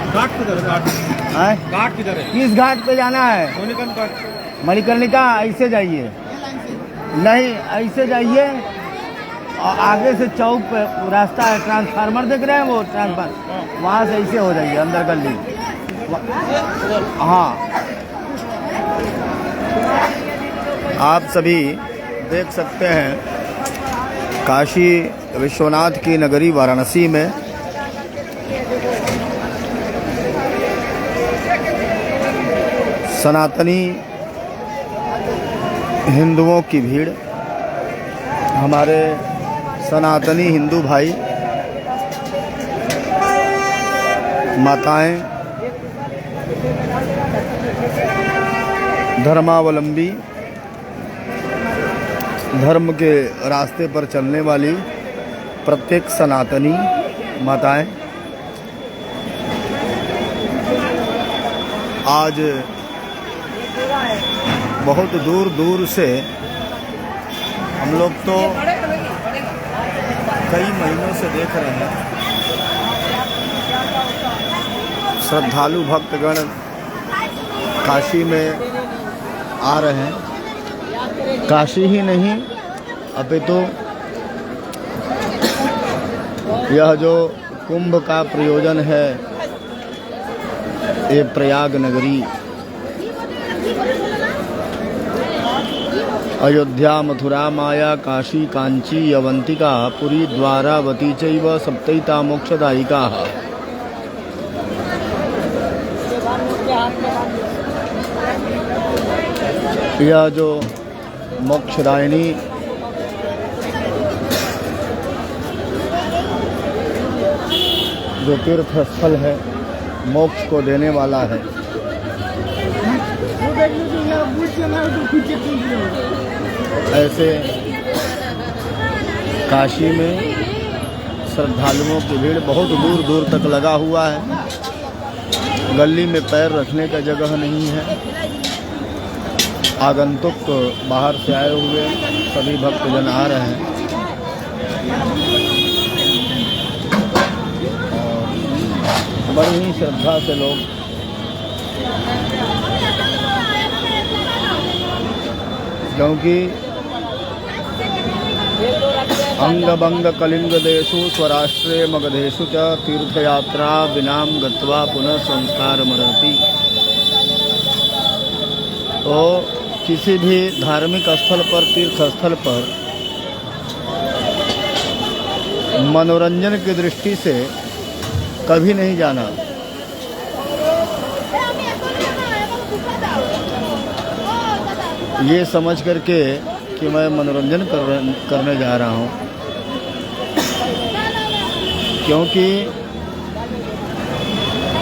घाट किधर है? घाट किधर है? किस घाट पे जाना है? मणिकर्णिका घाट। मणिकर्णिका ऐसे जाइए, नहीं ऐसे जाइए और आगे से चौक पे रास्ता है, ट्रांसफार्मर देख रहे हैं वो ट्रांसफार्मर, वहाँ से ऐसे हो जाइए अंदर गली। हाँ, आप सभी देख सकते हैं काशी विश्वनाथ की नगरी वाराणसी में सनातनी हिंदुओं की भीड़। हमारे सनातनी हिंदू भाई माताएं, धर्मावलंबी, धर्म के रास्ते पर चलने वाली प्रत्येक सनातनी माताएं आज बहुत दूर दूर से, हम लोग तो कई महीनों से देख रहे हैं, श्रद्धालु भक्तगण काशी में आ रहे हैं। काशी ही नहीं अपितु यह जो कुंभ का प्रयोजन है, ये प्रयाग नगरी, अयोध्या, मथुरा, माया, काशी, कांची, अवंतिका, पुरी, द्वारावती चैव सप्तैता मोक्षदायिका। यह जो मोक्षदायिनी जो तीर्थ स्थल है, मोक्ष को देने वाला है, ऐसे काशी में श्रद्धालुओं की भीड़ बहुत दूर दूर तक लगा हुआ है। गली में पैर रखने का जगह नहीं है। आगंतुक बाहर से आए हुए सभी भक्तजन आ रहे हैं और बड़ी ही श्रद्धा से लोग क्योंकि अंगभंग कलिंग देशु स्वराष्ट्रे मगधेशु च तीर्थयात्रा विनाम गत्वा पुनः संस्कार मरति। तो किसी भी धार्मिक स्थल पर, तीर्थ स्थल पर मनोरंजन की दृष्टि से कभी नहीं जाना। ये समझ करके कि मैं मनोरंजन करने जा रहा हूँ, क्योंकि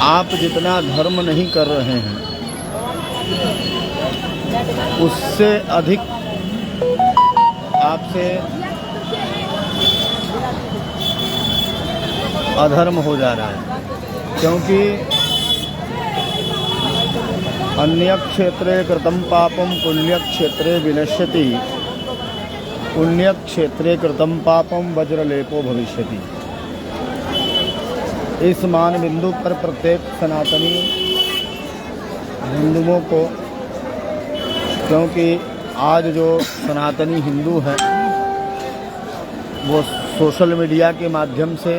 आप जितना धर्म नहीं कर रहे हैं उससे अधिक आपसे अधर्म हो जा रहा है। क्योंकि अन्य क्षेत्रे कृतं पापम पुण्य क्षेत्रे विनश्यति, पुण्य क्षेत्रे कृतं पापम वज्रलेपो भविष्यति। इस मान बिंदु पर प्रत्येक सनातनी हिंदुओं को, क्योंकि आज जो सनातनी हिंदू हैं वो सोशल मीडिया के माध्यम से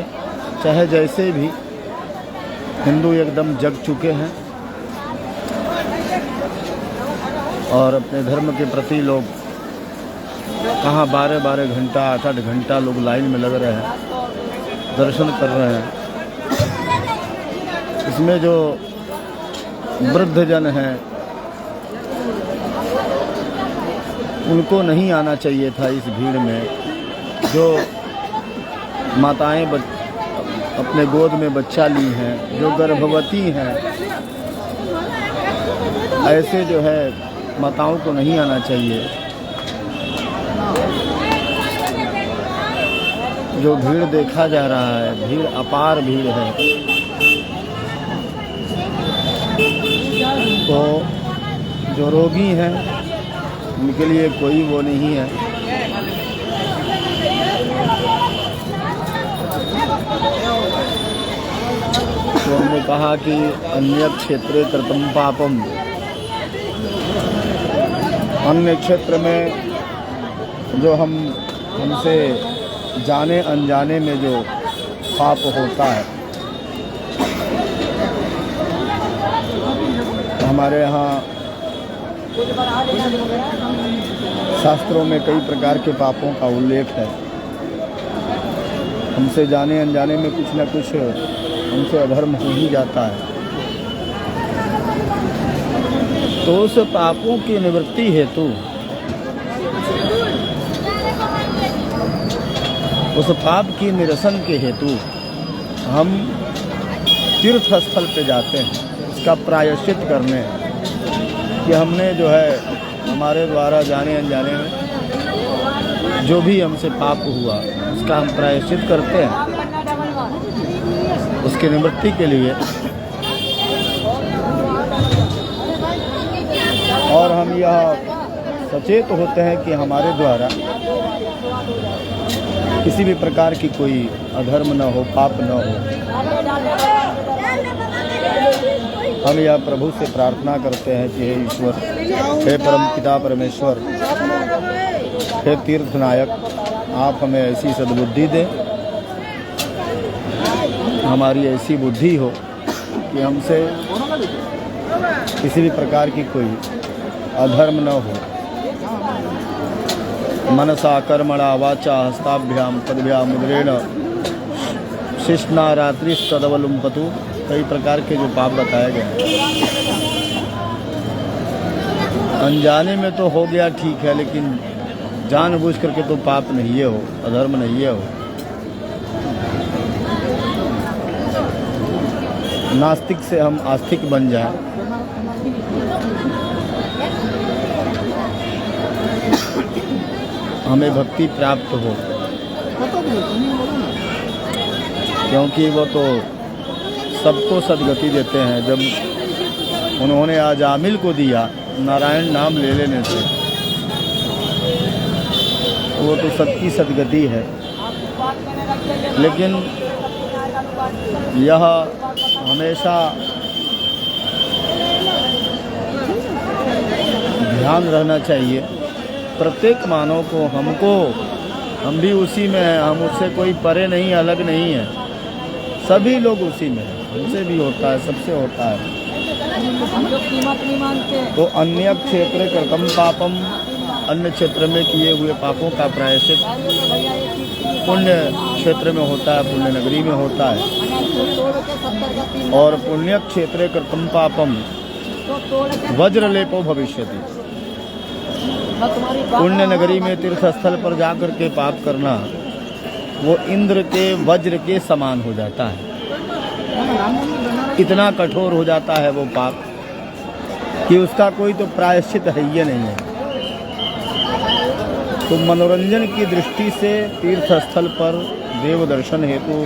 चाहे जैसे भी हिंदू एकदम जग चुके हैं और अपने धर्म के प्रति लोग कहाँ 12-12 घंटा 8-8 घंटा लोग लाइन में लग रहे हैं, दर्शन कर रहे हैं। इसमें जो वृद्ध जन हैं उनको नहीं आना चाहिए था इस भीड़ में। जो माताएं अपने गोद में बच्चा ली हैं, जो गर्भवती हैं, ऐसे जो है माताओं को नहीं आना चाहिए। जो भीड़ देखा जा रहा है, भीड़ अपार भीड़ है। तो जो रोगी हैं उनके लिए कोई वो नहीं है। तो हमने कहा कि अन्य क्षेत्रे कृतं पापम, अन्य क्षेत्र में जो हमसे जाने अनजाने में जो पाप होता है, हमारे यहाँ शास्त्रों में कई प्रकार के पापों का उल्लेख है। हमसे जाने अनजाने में कुछ न कुछ हमसे अधर्म हो ही जाता है। तो उस पापों की निवृत्ति हेतु, उस पाप की निरसन के हेतु हम तीर्थ स्थल पे जाते हैं, इसका प्रायश्चित करने कि हमने जो है हमारे द्वारा जाने अनजाने में जो भी हमसे पाप हुआ उसका हम प्रायश्चित करते हैं, उसकी निवृत्ति के लिए। और हम यह सचेत होते हैं कि हमारे द्वारा किसी भी प्रकार की कोई अधर्म न हो, पाप न हो। हम यह प्रभु से प्रार्थना करते हैं कि हे ईश्वर, हे परम पिता परमेश्वर, हे तीर्थनायक, आप हमें ऐसी सद्बुद्धि दें, हमारी ऐसी बुद्धि हो कि हमसे किसी भी प्रकार की कोई अधर्म न हो। मनसा कर्मणा वाचा हस्ताभ्याम पदभ्याम मुद्रेण शिष्णा रात्रिस्तदवलुम्पतु, कई प्रकार के जो पाप बताए गए। अनजाने में तो हो गया ठीक है, लेकिन जानबूझ करके तो पाप नहीं है हो, अधर्म नहीं है हो। नास्तिक से हम आस्तिक बन जाएं, हमें भक्ति प्राप्त हो, क्योंकि वो तो सबको सदगति देते हैं। जब उन्होंने आजामिल को दिया नारायण नाम ले लेने से, वो तो सबकी सदगति है। लेकिन यह हमेशा ध्यान रहना चाहिए प्रत्येक मानव को, हम भी उसी में हैं, हम उससे कोई परे नहीं, अलग नहीं है, सभी लोग उसी में हैं। हमसे भी होता है, सबसे होता है। तो अन्य क्षेत्र कृतं पापम, अन्य क्षेत्र में किए हुए पापों का प्रायश्चित पुण्य क्षेत्र में होता है, पुण्य नगरी में होता है। और पुण्य क्षेत्र कृतं पापम वज्रलेपो भविष्यति, पुण्य नगरी में तीर्थ स्थल पर जाकर के पाप करना वो इंद्र के वज्र के समान हो जाता है। इतना कठोर हो जाता है वो पाप कि उसका कोई तो प्रायश्चित है ही नहीं है। तो मनोरंजन की दृष्टि से तीर्थ स्थल पर देव दर्शन हेतु,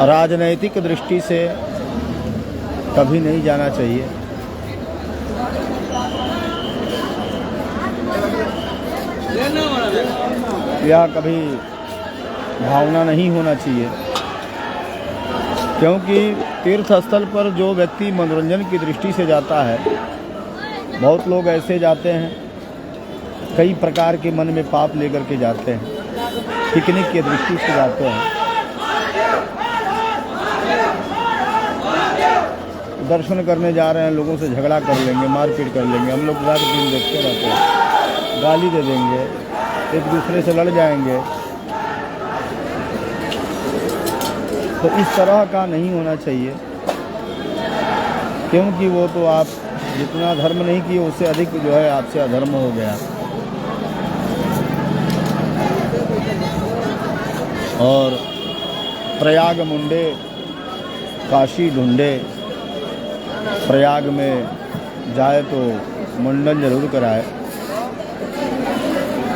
राजनैतिक दृष्टि से कभी नहीं जाना चाहिए। यह कभी भावना नहीं होना चाहिए, क्योंकि तीर्थ स्थल पर जो व्यक्ति मनोरंजन की दृष्टि से जाता है, बहुत लोग ऐसे जाते हैं, कई प्रकार के मन में पाप लेकर के जाते हैं, पिकनिक की दृष्टि से जाते हैं, दर्शन करने जा रहे हैं, लोगों से झगड़ा कर लेंगे, मारपीट कर लेंगे। हम लोग रात दिन देखते रहते हैं, गाली दे देंगे, एक दूसरे से लड़ जाएंगे। तो इस तरह का नहीं होना चाहिए, क्योंकि वो तो आप जितना धर्म नहीं किए उससे अधिक जो है आपसे अधर्म हो गया। और प्रयाग मुंडे काशी ढूंढे, प्रयाग में जाए तो मुंडन जरूर कराए,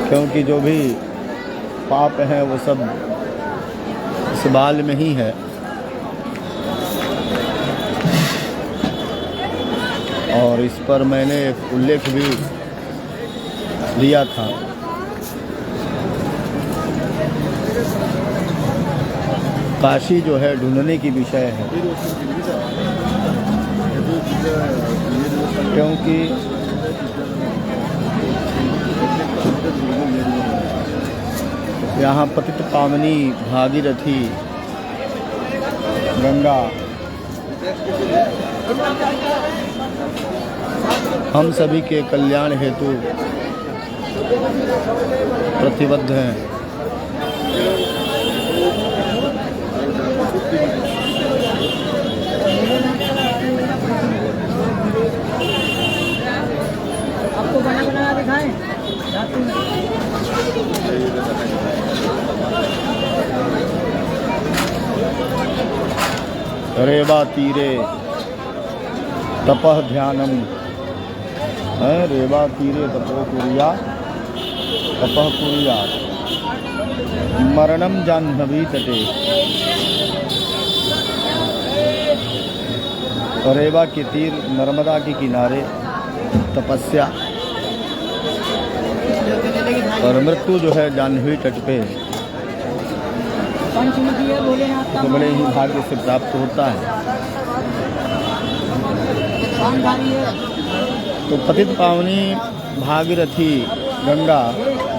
क्योंकि जो भी पाप हैं वो सब इस बाल में ही है। और इस पर मैंने एक उल्लेख भी दिया था। काशी जो है ढूंढने की विषय है, क्योंकि यहाँ पतित पावनी भागीरथी गंगा हम सभी के कल्याण हेतु प्रतिबद्ध हैं। आपको बना बना दिखाएं। रेवा तीरे तपः ध्यानम है, रेवा तीरे तपो कुर्या तपः कुर्या मरणम जाह्नवी तटे। रेवा के तीर नर्मदा के किनारे तपस्या और मृत्यु जो है जाह्नवी तट पे तो बड़े ही भाग्य से प्राप्त होता है। तो पतित पावनी भागीरथी गंगा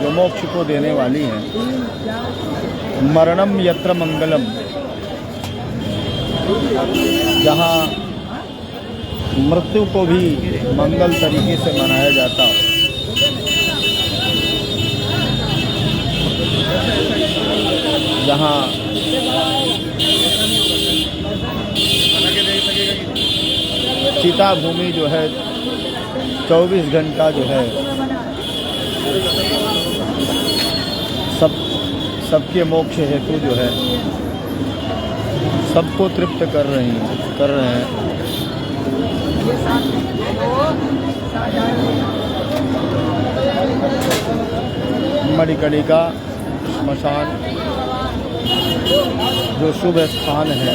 जो मोक्ष को देने वाली है, मरणम यत्र मंगलम, जहाँ मृत्यु को भी मंगल तरीके से मनाया जाता हो, जहाँ चिता भूमि जो है 24 घंटा जो है सबके मोक्ष हेतु जो है सबको तृप्त कर रहे हैं। मणिकर्णिका श्मशान जो शुभ स्थान है,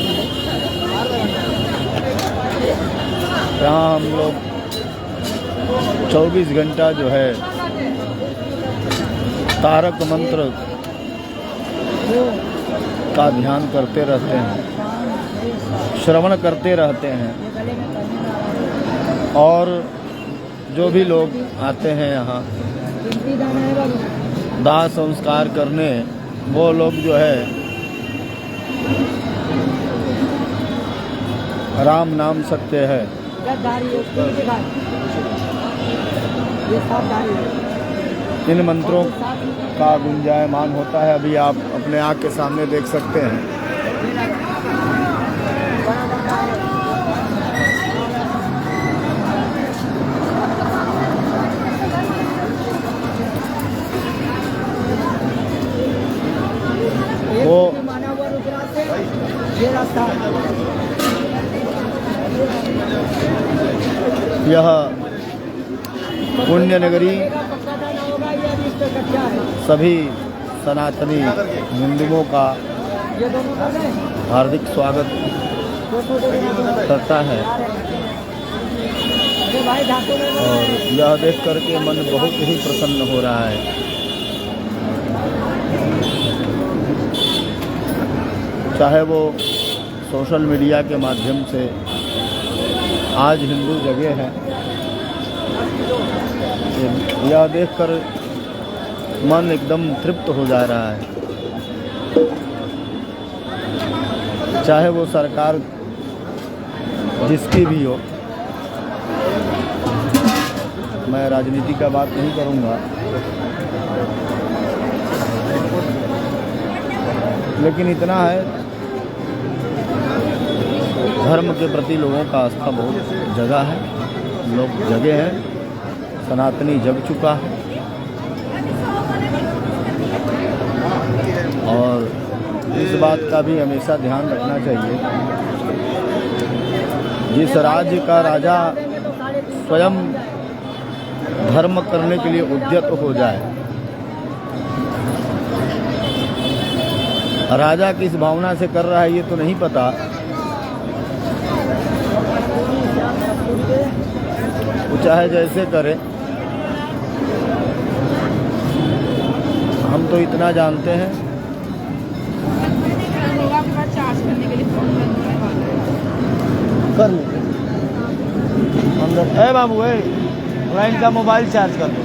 यहाँ हम लोग 24 घंटा जो है तारक मंत्र का ध्यान करते रहते हैं, श्रवण करते रहते हैं। और जो भी लोग आते हैं यहाँ दाह संस्कार करने, वो लोग जो है राम नाम सत्य है, इन मंत्रों का गुंजायमान होता है। अभी आप अपने आँख के सामने देख सकते हैं। वो यह पुण्य नगरी सभी सनातनी हिंदुओं का हार्दिक स्वागत करता है और यह देख करके मन बहुत ही प्रसन्न हो रहा है। चाहे वो सोशल मीडिया के माध्यम से आज हिंदू जगह है, यह देखकर मन एकदम तृप्त हो जा रहा है। चाहे वो सरकार जिसकी भी हो, मैं राजनीति का बात नहीं करूंगा, लेकिन इतना है धर्म के प्रति लोगों का आस्था बहुत जगह है, लोग जगे हैं, सनातनी जग चुका है। और इस बात का भी हमेशा ध्यान रखना चाहिए, जिस राज्य का राजा स्वयं धर्म करने के लिए उद्यत हो जाए, राजा किस भावना से कर रहा है ये तो नहीं पता, वो चाहे जैसे करे। हम तो इतना जानते हैं है बाबू है, थोड़ा इनका मोबाइल चार्ज कर दो।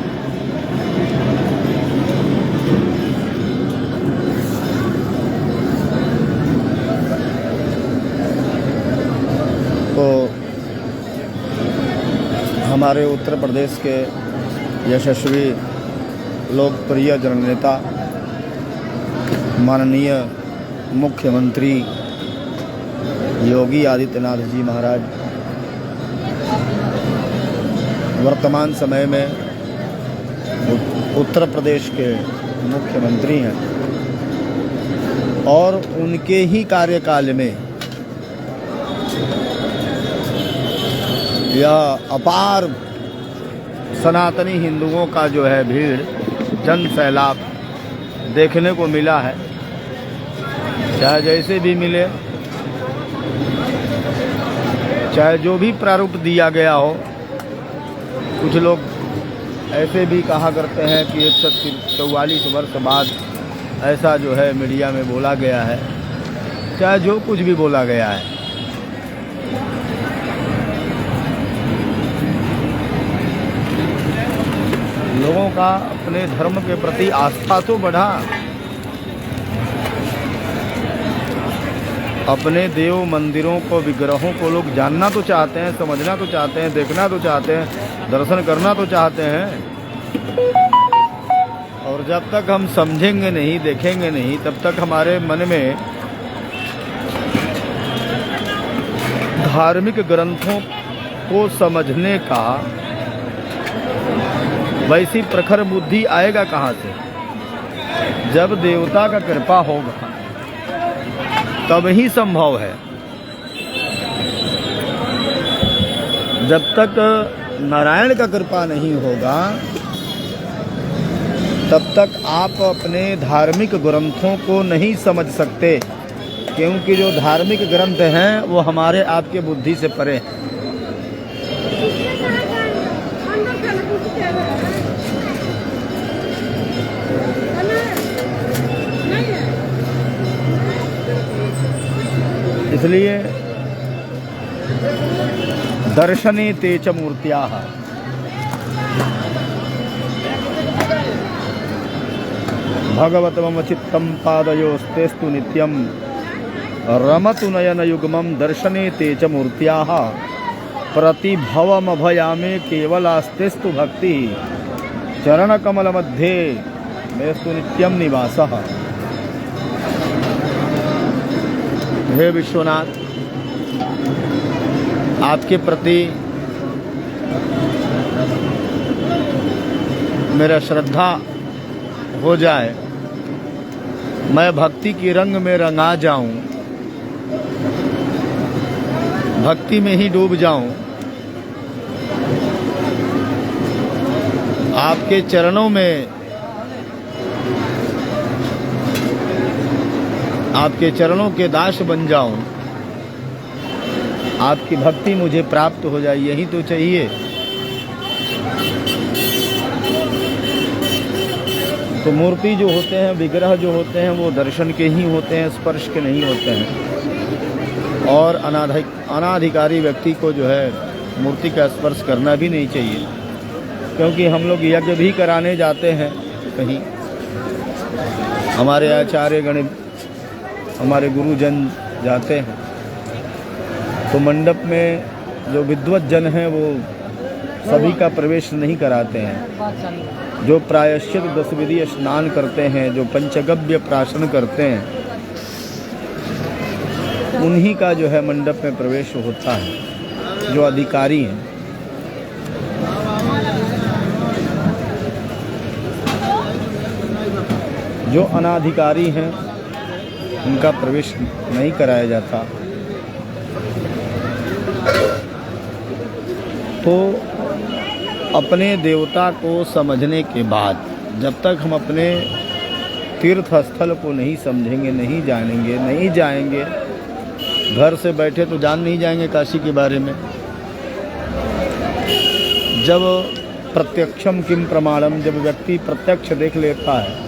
तो हमारे उत्तर प्रदेश के यशस्वी लोकप्रिय जननेता माननीय मुख्यमंत्री योगी आदित्यनाथ जी महाराज वर्तमान समय में उत्तर प्रदेश के मुख्यमंत्री हैं और उनके ही कार्यकाल में यह अपार सनातनी हिंदुओं का जो है भीड़, जन सैलाब देखने को मिला है। चाहे जैसे भी मिले, चाहे जो भी प्रारूप दिया गया हो। कुछ लोग ऐसे भी कहा करते हैं कि 144 वर्ष बाद ऐसा जो है मीडिया में बोला गया है। चाहे जो कुछ भी बोला गया है, लोगों का अपने धर्म के प्रति आस्था तो बढ़ा, अपने देव मंदिरों को, विग्रहों को लोग जानना तो चाहते हैं, समझना तो चाहते हैं, देखना तो चाहते हैं, दर्शन करना तो चाहते हैं। और जब तक हम समझेंगे नहीं, देखेंगे नहीं, तब तक हमारे मन में धार्मिक ग्रंथों को समझने का वैसी प्रखर बुद्धि आएगा कहाँ से? जब देवता का कृपा होगा तब ही संभव है। जब तक नारायण का कृपा नहीं होगा तब तक आप अपने धार्मिक ग्रंथों को नहीं समझ सकते, क्योंकि जो धार्मिक ग्रंथ हैं वो हमारे आपके बुद्धि से परे हैं। इसलिए दर्शने ते च मूर्त्याः भगवतमम चित्तं पादयोस्तेस्तु नित्यं रमतु नयनयुग्मं दर्शने ते च मूर्त्याः प्रतिभवमभयामे केवलास्तेस्तु भक्ति चरणकमलमध्ये मेस्तु नित्यं निवासः। हे विश्वनाथ, आपके प्रति मेरा श्रद्धा हो जाए, मैं भक्ति की रंग में रंगा जाऊं, भक्ति में ही डूब जाऊं, आपके चरणों में, आपके चरणों के दास बन जाऊं, आपकी भक्ति मुझे प्राप्त हो जाए, यही तो चाहिए। तो मूर्ति जो होते हैं, विग्रह जो होते हैं, वो दर्शन के ही होते हैं, स्पर्श के नहीं होते हैं। और अनाधिकारी व्यक्ति को जो है मूर्ति का स्पर्श करना भी नहीं चाहिए, क्योंकि हम लोग यज्ञ भी कराने जाते हैं कहीं, हमारे आचार्य गण, हमारे गुरुजन जाते हैं, तो मंडप में जो विद्वत जन हैं वो सभी का प्रवेश नहीं कराते हैं। जो प्रायश्चित 10 विधि स्नान करते हैं, जो पंचगव्य प्राशन करते हैं, उन्हीं का जो है मंडप में प्रवेश होता है, जो अधिकारी हैं। जो अनाधिकारी हैं उनका प्रवेश नहीं कराया जाता। तो अपने देवता को समझने के बाद, जब तक हम अपने तीर्थ स्थल को नहीं समझेंगे, नहीं जानेंगे, नहीं जाएंगे, घर से बैठे तो जान नहीं जाएंगे काशी के बारे में। जब प्रत्यक्षम किम प्रमाणम, जब व्यक्ति प्रत्यक्ष देख लेता है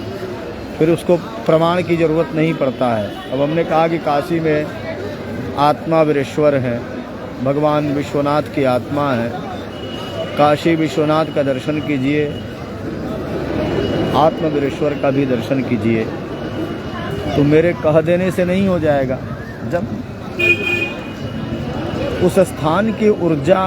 फिर उसको प्रमाण की ज़रूरत नहीं पड़ता है। अब हमने कहा कि काशी में आत्मा वीरेश्वर है, भगवान विश्वनाथ की आत्मा है, काशी विश्वनाथ का दर्शन कीजिए, आत्मवीरेश्वर का भी दर्शन कीजिए। तो मेरे कह देने से नहीं हो जाएगा। जब उस स्थान की ऊर्जा